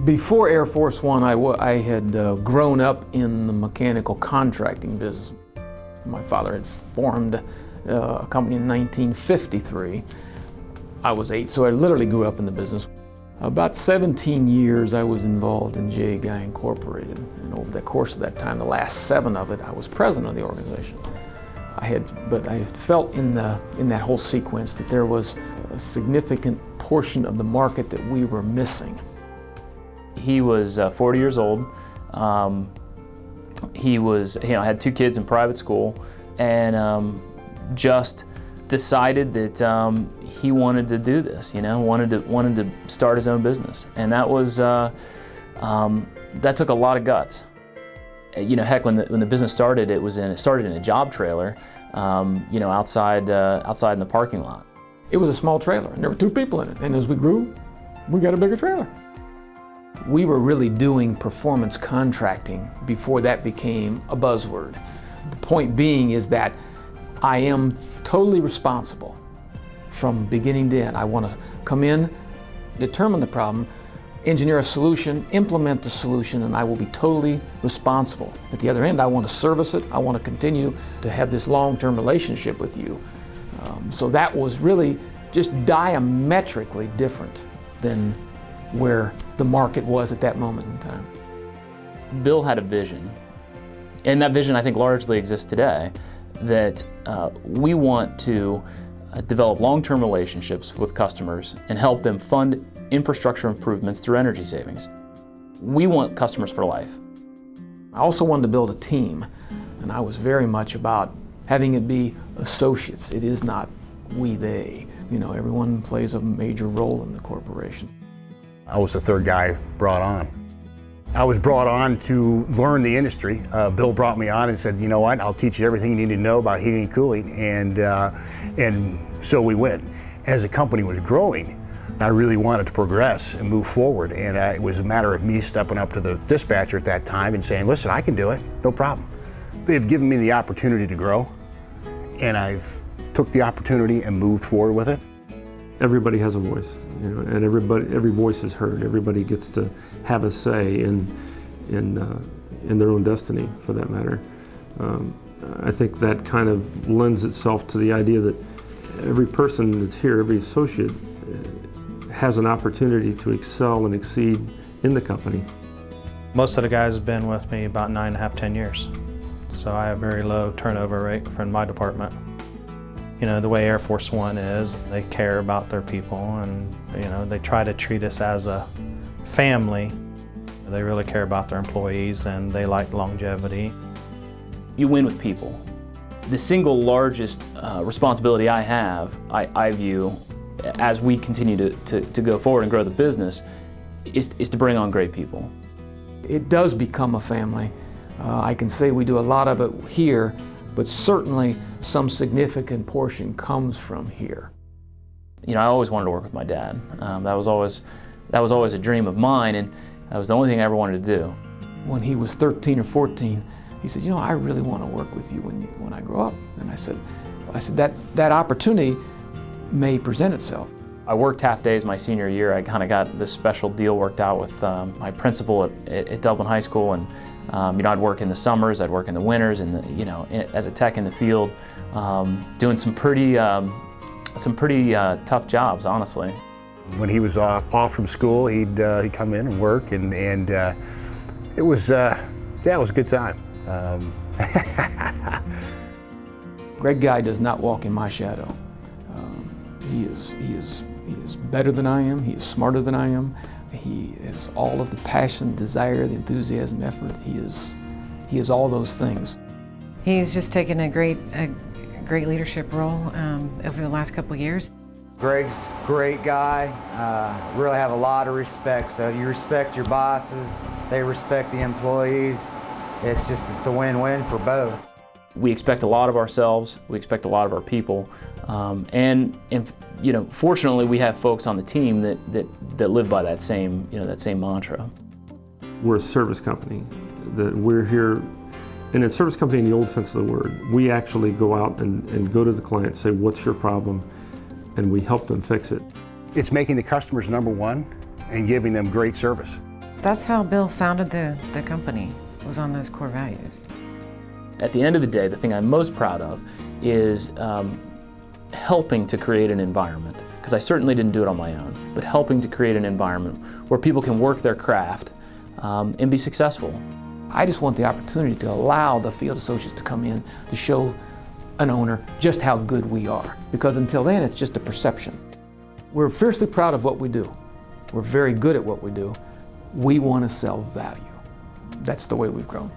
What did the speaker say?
Before Air Force One, I had grown up in the mechanical contracting business. My father had formed a company in 1953. I was 8, so I literally grew up in the business. About 17 years I was involved in J. Guy Incorporated, and over the course of that time, the last 7 of it, I was president of the organization. But I felt in that whole sequence that there was a significant portion of the market that we were missing. He was 40 years old. He was, had 2 kids in private school, and just decided that he wanted to do this. Wanted to start his own business, and that was that took a lot of guts. Heck, when the business started, it started in a job trailer, outside in the parking lot. It was a small trailer, and there were 2 people in it. And as we grew, we got a bigger trailer. We were really doing performance contracting before that became a buzzword. The point being is that I am totally responsible from beginning to end. I want to come in, determine the problem, engineer a solution, implement the solution, and I will be totally responsible. At the other end, I want to service it. I want to continue to have this long-term relationship with you. So that was really just diametrically different than where the market was at that moment in time. Bill had a vision, and that vision I think largely exists today, that we want to develop long-term relationships with customers and help them fund infrastructure improvements through energy savings. We want customers for life. I also wanted to build a team, and I was very much about having it be associates. It is not we, they. Everyone plays a major role in the corporation. I was the 3rd guy brought on. I was brought on to learn the industry. Bill brought me on and said, you know what, I'll teach you everything you need to know about heating and cooling, and so we went. As the company was growing, I really wanted to progress and move forward, and it was a matter of me stepping up to the dispatcher at that time and saying, listen, I can do it, no problem. They've given me the opportunity to grow, and I've took the opportunity and moved forward with it. Everybody has a voice, and every voice is heard. Everybody gets to have a say in their own destiny, for that matter. I think that kind of lends itself to the idea that every person that's here, every associate, has an opportunity to excel and exceed in the company. Most of the guys have been with me about 9.5, 10 years. So I have a very low turnover rate from my department. The way Air Force One is, they care about their people, and they try to treat us as a family. They really care about their employees, and they like longevity. You win with people. The single largest responsibility I have, I view, as we continue to go forward and grow the business, is to bring on great people. It does become a family. I can say we do a lot of it here, but certainly some significant portion comes from here. I always wanted to work with my dad. That was always a dream of mine, and that was the only thing I ever wanted to do. When he was 13 or 14, he said, I really want to work with you when I grow up. And I said that opportunity may present itself. I worked half days my senior year. I kind of got this special deal worked out with my principal at Dublin High School, and I'd work in the summers, I'd work in the winters, and as a tech in the field, doing some pretty tough jobs, honestly. When he was off from school, he'd come in and work, and it was a good time. Greg Guy does not walk in my shadow. He is better than I am. He is smarter than I am. He has all of the passion, desire, the enthusiasm, effort. He is all those things. He's just taken a great leadership role over the last couple of years. Greg's a great guy. Really have a lot of respect. So you respect your bosses, they respect the employees. It's a win-win for both. We expect a lot of ourselves. We expect a lot of our people, and fortunately, we have folks on the team that live by that same mantra. We're a service company. That we're here, and a service company in the old sense of the word. We actually go out and go to the client and say, "What's your problem?" and we help them fix it. It's making the customers number one and giving them great service. That's how Bill founded the company, was on those core values. At the end of the day, the thing I'm most proud of is helping to create an environment, because I certainly didn't do it on my own, but helping to create an environment where people can work their craft and be successful. I just want the opportunity to allow the field associates to come in to show an owner just how good we are, because until then it's just a perception. We're fiercely proud of what we do. We're very good at what we do. We want to sell value. That's the way we've grown.